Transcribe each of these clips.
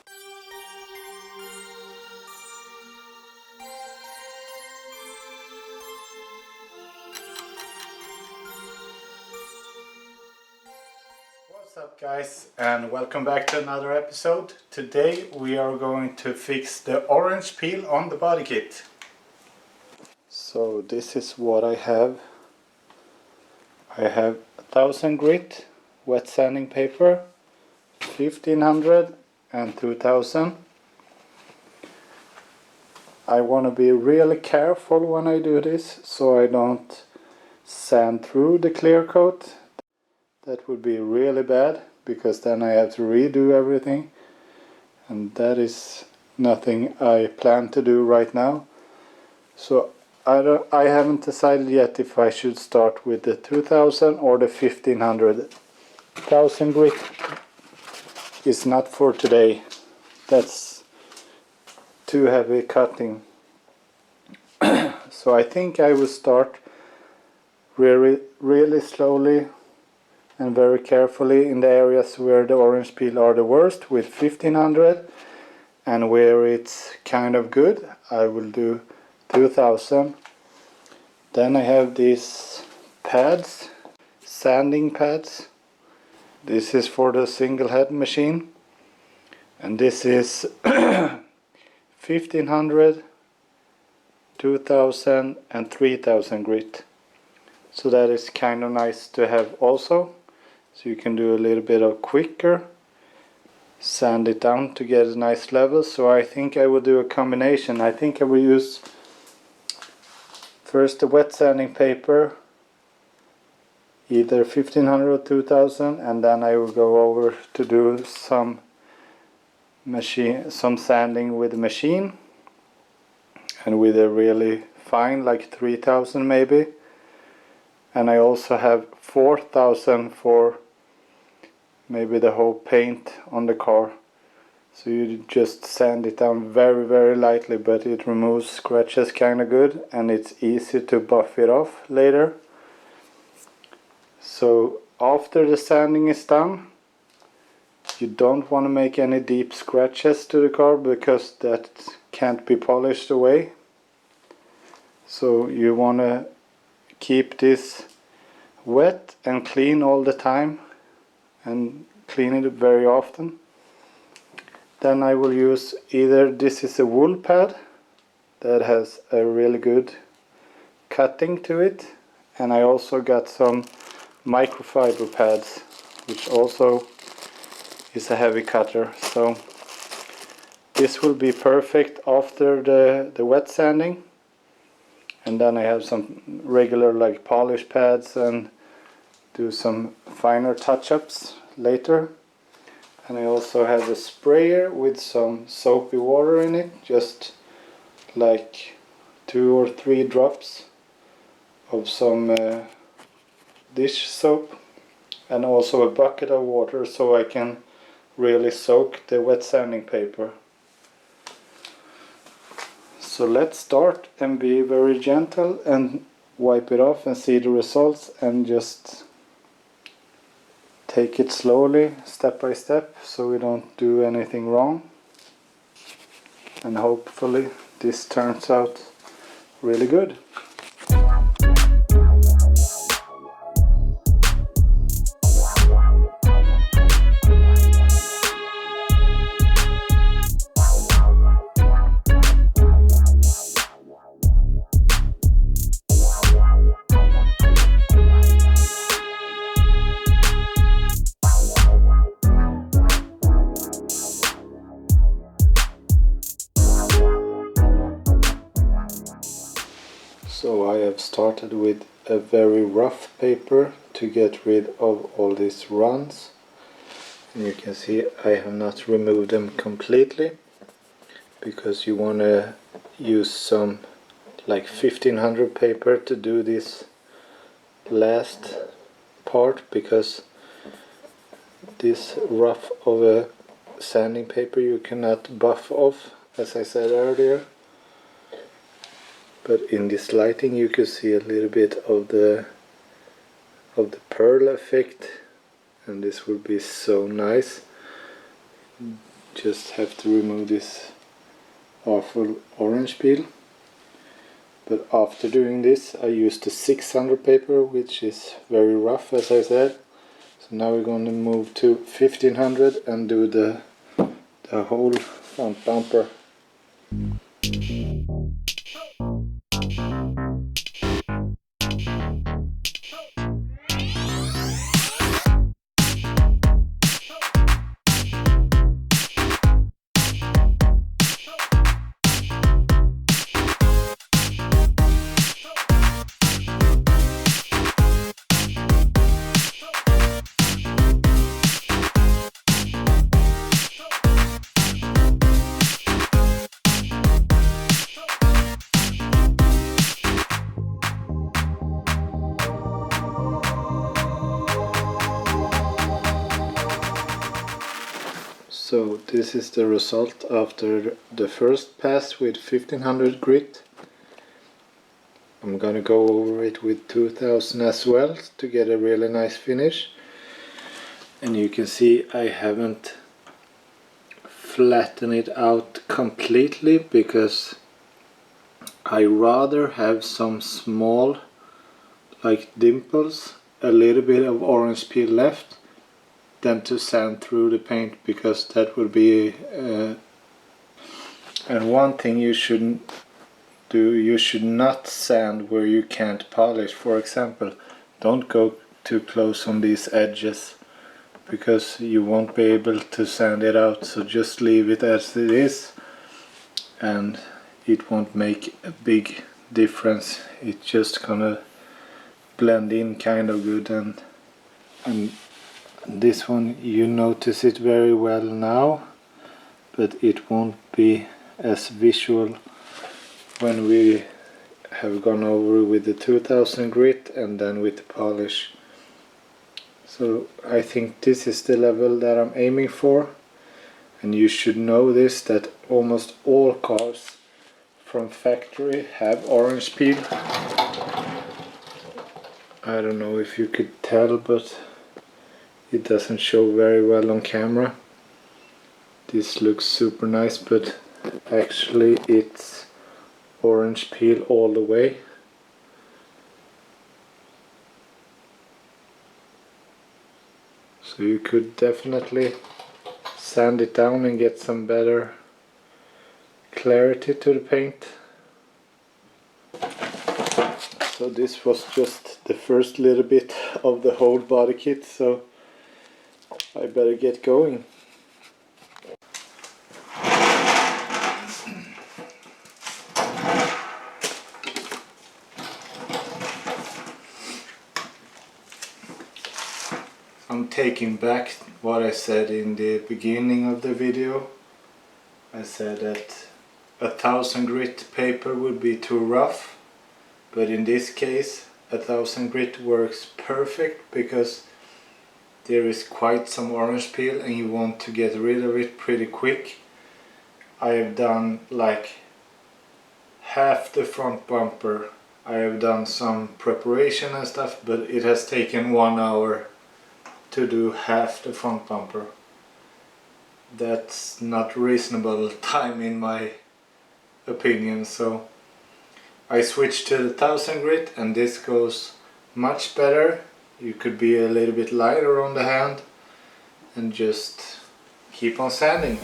What's up guys, and welcome back to another episode. Today we are going to fix the orange peel on the body kit. So this is what I have. I have 1000 grit wet sanding paper, 1500 and 2000. I want to be really careful when I do this so I don't sand through the clear coat. That would be really bad, because then I have to redo everything, and that is nothing I plan to do right now. So I haven't decided yet if I should start with the 2000 or the 1500. 1000 grit is not for today. That's too heavy cutting. So I think I will start really slowly and very carefully in the areas where the orange peel are the worst with 1500, and where it's kind of good I will do 2000. Then I have these pads, sanding pads. This is for the single head machine, and this is 1500, 2000 and 3000 grit. So that is kind of nice to have also. So you can do a little bit of quicker, sand it down to get a nice level. So I think I will do a combination. I think I will use first the wet sanding paper, either 1500 or 2000, and then I will go over to do some sanding with the machine, and with a really fine, like 3000 maybe. And I also have 4000 for maybe the whole paint on the car. So you just sand it down very lightly, but it removes scratches kind of good, and it's easy to buff it off later. So after the sanding is done, you don't want to make any deep scratches to the car, because that can't be polished away. So you want to keep this wet and clean all the time, and clean it very often. Then I will use either, this is a wool pad that has a really good cutting to it, and I also got some microfiber pads, which also is a heavy cutter. So this will be perfect after the wet sanding. And then I have some regular like polish pads and do some finer touch-ups later. And I also have a sprayer with some soapy water in it, just like 2 or 3 drops of some dish soap, and also a bucket of water so I can really soak the wet sanding paper. So let's start and be very gentle and wipe it off and see the results, and just take it slowly, step by step, so we don't do anything wrong. And hopefully this turns out really good. So I have started with a very rough paper to get rid of all these runs, and you can see I have not removed them completely, because you want to use some like 1500 paper to do this last part, because this rough of a sanding paper you cannot buff off, as I said earlier. But in this lighting you can see a little bit of the pearl effect, and this would be so nice. just have to remove this awful orange peel. But after doing this I used the 600 paper, which is very rough as I said. So now we're going to move to 1500 and do the whole front bumper. So this is the result after the first pass with 1500 grit. I'm gonna go over it with 2000 as well to get a really nice finish. And you can see I haven't flattened it out completely because I rather have some small like dimples, a little bit of orange peel left, than to sand through the paint, because that would be and one thing you shouldn't do, you should not sand where you can't polish. For example, don't go too close on these edges because you won't be able to sand it out, so just leave it as it is and it won't make a big difference. It's just gonna blend in kind of good. And this one, you notice it very well now, but it won't be as visual when we have gone over with the 2000 grit and then with the polish. So I think this is the level that I'm aiming for, and you should know this, that almost all cars from factory have orange peel. I don't know if you could tell, but it doesn't show very well on camera. This looks super nice, but actually it's orange peel all the way. So you could definitely sand it down and get some better clarity to the paint. So this was just the first little bit of the whole body kit, so I better get going. I'm taking back what I said in the beginning of the video. I said that 1000 grit paper would be too rough, but in this case 1000 grit works perfect because there is quite some orange peel and you want to get rid of it pretty quick. I have done like half the front bumper. I have done some preparation and stuff, but it has taken 1 hour to do half the front bumper. That's not reasonable time in my opinion, so I switched to the 1000 grit and this goes much better. You could be a little bit lighter on the hand and just keep on sanding.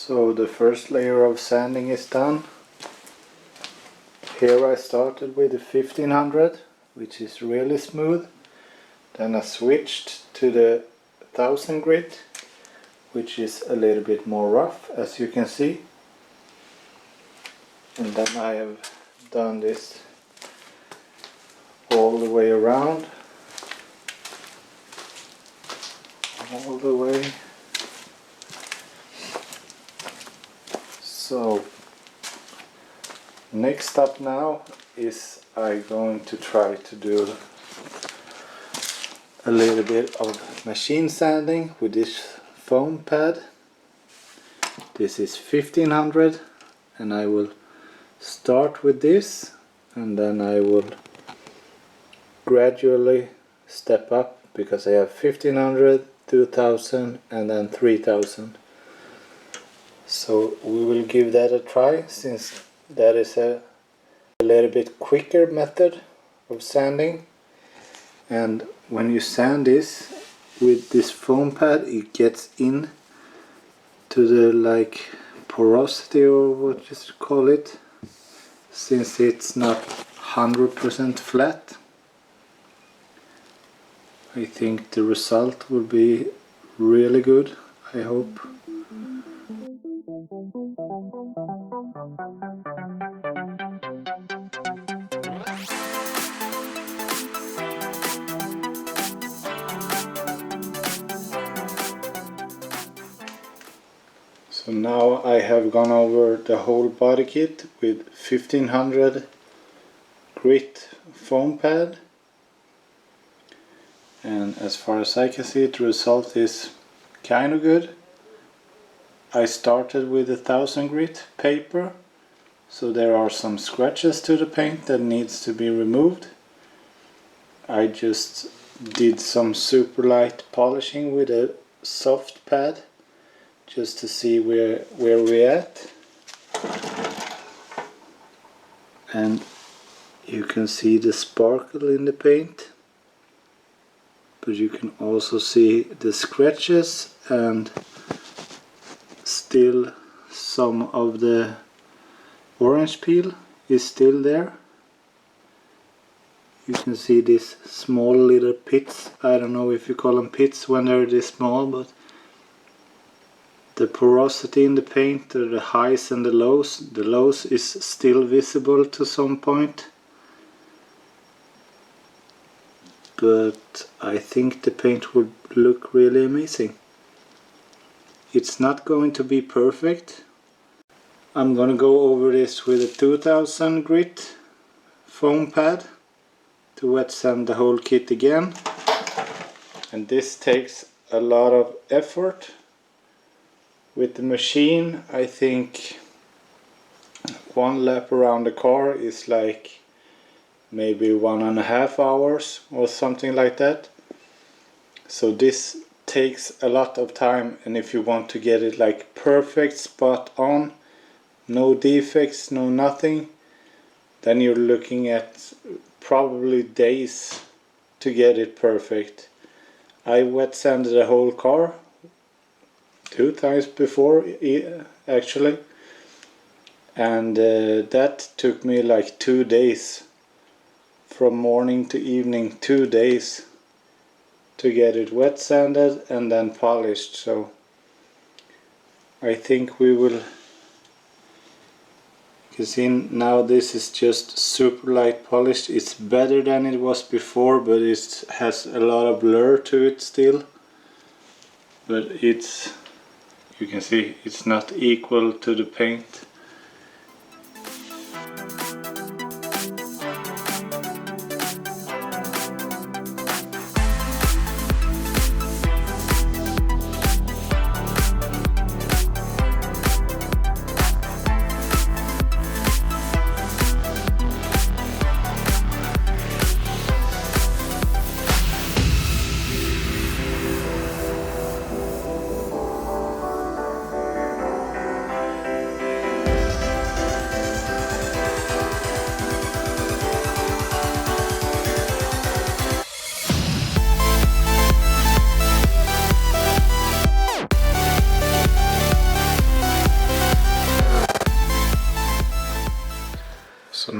So the first layer of sanding is done. Here I started with the 1500, which is really smooth. Then I switched to the 1000 grit, which is a little bit more rough, as you can see. And then I have done this all the way around. All the way. So next up now is I'm going to try to do a little bit of machine sanding with this foam pad. This is 1500 and I will start with this and then I will gradually step up because I have 1500, 2000 and then 3000. So we will give that a try since that is a little bit quicker method of sanding. And when you sand this with this foam pad, it gets in to the like porosity or what you call it, since it's not 100% flat. I think the result will be really good, I hope. So now I have gone over the whole body kit with 1500 grit foam pad, and as far as I can see the result is kind of good. I started with 1000 grit paper, so there are some scratches to the paint that needs to be removed. I just did some super light polishing with a soft pad just to see where we're at, and you can see the sparkle in the paint, but you can also see the scratches and still some of the orange peel is still there. You can see these small little pits. I don't know if you call them pits when they're this small, but the porosity in the paint, the highs and the lows is still visible to some point. But I think the paint would look really amazing. It's not going to be perfect. I'm gonna go over this with a 2000 grit foam pad to wet sand the whole kit again. And this takes a lot of effort. With the machine, I think one lap around the car is like maybe 1.5 hours or something like that. So this takes a lot of time, and if you want to get it like perfect, spot on, no defects, no nothing, then you're looking at probably days to get it perfect. I wet sanded the whole car 2 times before actually, and that took me like 2 days, from morning to evening, 2 days to get it wet sanded and then polished. So I think we will, you can see now this is just super light polished. It's better than it was before, but it has a lot of blur to it still, but it's, you can see it's not equal to the paint.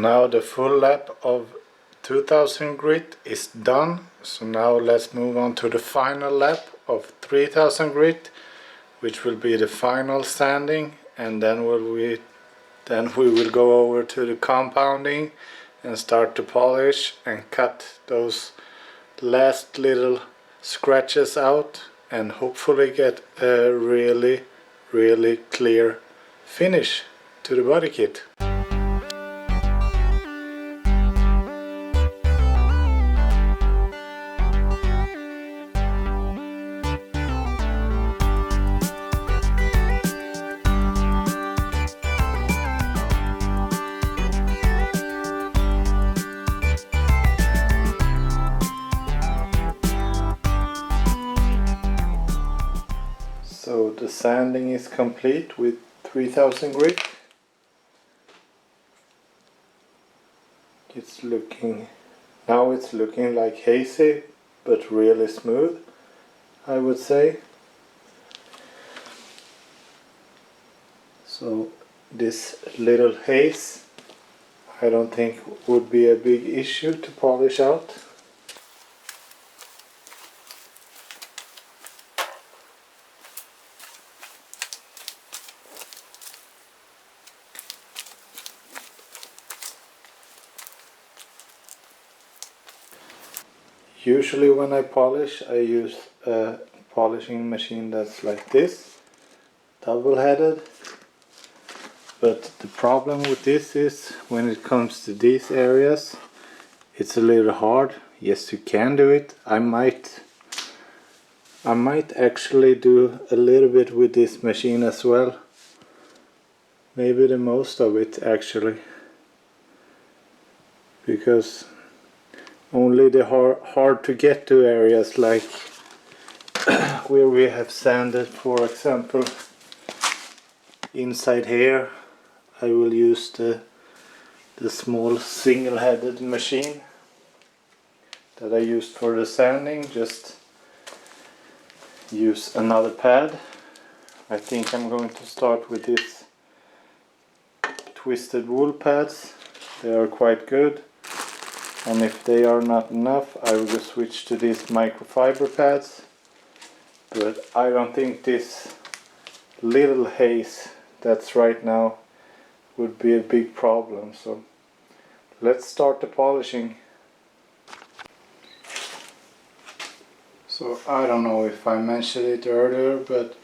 now the full lap of 2000 grit is done. So now let's move on to the final lap of 3000 grit, which will be the final sanding, and then we will go over to the compounding and start to polish and cut those last little scratches out and hopefully get a really clear finish to the body kit. So the sanding is complete with 3000 grit. It's looking like hazy, but really smooth, I would say. So this little haze, I don't think would be a big issue to polish out. Usually when I polish, I use a polishing machine that's like this, double-headed. But the problem with this is when it comes to these areas, it's a little hard. Yes, you can do it. I might actually do a little bit with this machine as well. Maybe the most of it actually. Because only the hard to get to areas like where we have sanded, for example, inside here, I will use the small single-headed machine that I used for the sanding. Just use another pad. I think I'm going to start with these twisted wool pads. They are quite good. And if they are not enough, I will just switch to these microfiber pads. But I don't think this little haze that's right now would be a big problem. So let's start the polishing. So I don't know if I mentioned it earlier, but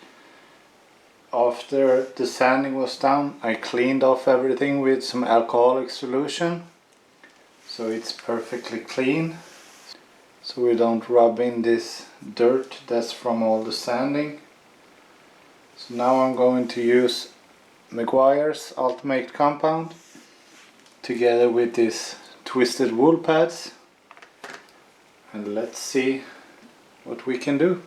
after the sanding was done, I cleaned off everything with some alcoholic solution. So it's perfectly clean, so we don't rub in this dirt that's from all the sanding. So now I'm going to use Meguiar's Ultimate Compound together with these twisted wool pads, and let's see what we can do.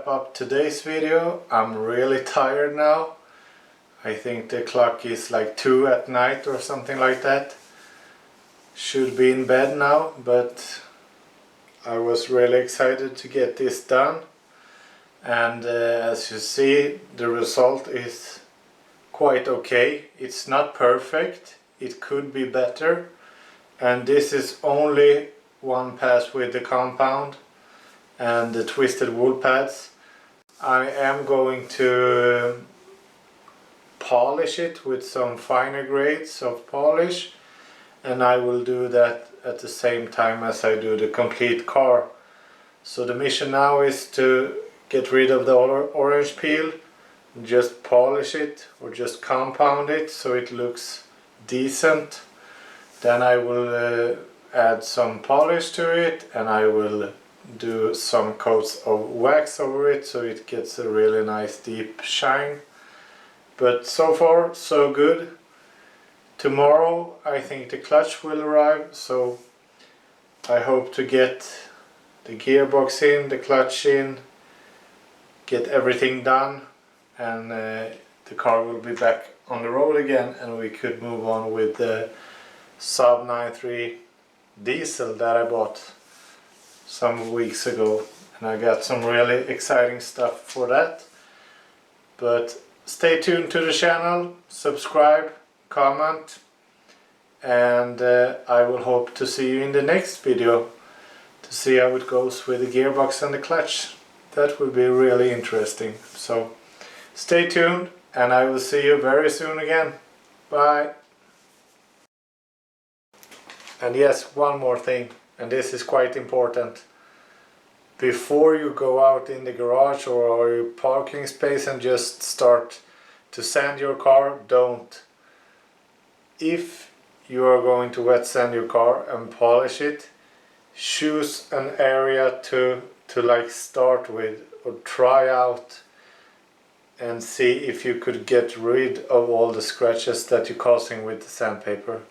wrap up today's video. I'm really tired now. I think the clock is like 2 at night or something like that. Should be in bed now, but I was really excited to get this done. And as you see, the result is quite okay. It's not perfect, it could be better. And this is only one pass with the compound and the twisted wool pads. I am going to polish it with some finer grades of polish, and I will do that at the same time as I do the complete car. So the mission now is to get rid of the orange peel, just polish it or just compound it so it looks decent. Then I will add some polish to it, and I will do some coats of wax over it so it gets a really nice deep shine. But so far so good. Tomorrow I think the clutch will arrive, so I hope to get the gearbox in, the clutch in, get everything done, and the car will be back on the road again, and we could move on with the Saab 9.3 diesel that I bought some weeks ago, and I got some really exciting stuff for that. But stay tuned to the channel, subscribe, comment, and I will hope to see you in the next video to see how it goes with the gearbox and the clutch. That will be really interesting. So stay tuned, and I will see you very soon again. Bye. And yes, one more thing, and this is quite important. Before you go out in the garage or your parking space and just start to sand your car, don't. If you are going to wet sand your car and polish it, choose an area to like start with, or try out and see if you could get rid of all the scratches that you're causing with the sandpaper,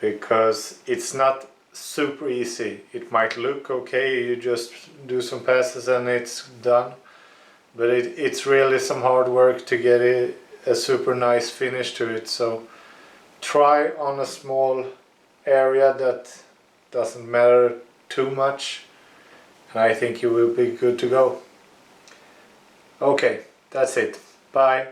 because it's not super easy. It might look okay, you just do some passes and it's done, but it's really some hard work to get a super nice finish to it. So try on a small area that doesn't matter too much, and I think you will be good to go. Okay, that's it. Bye.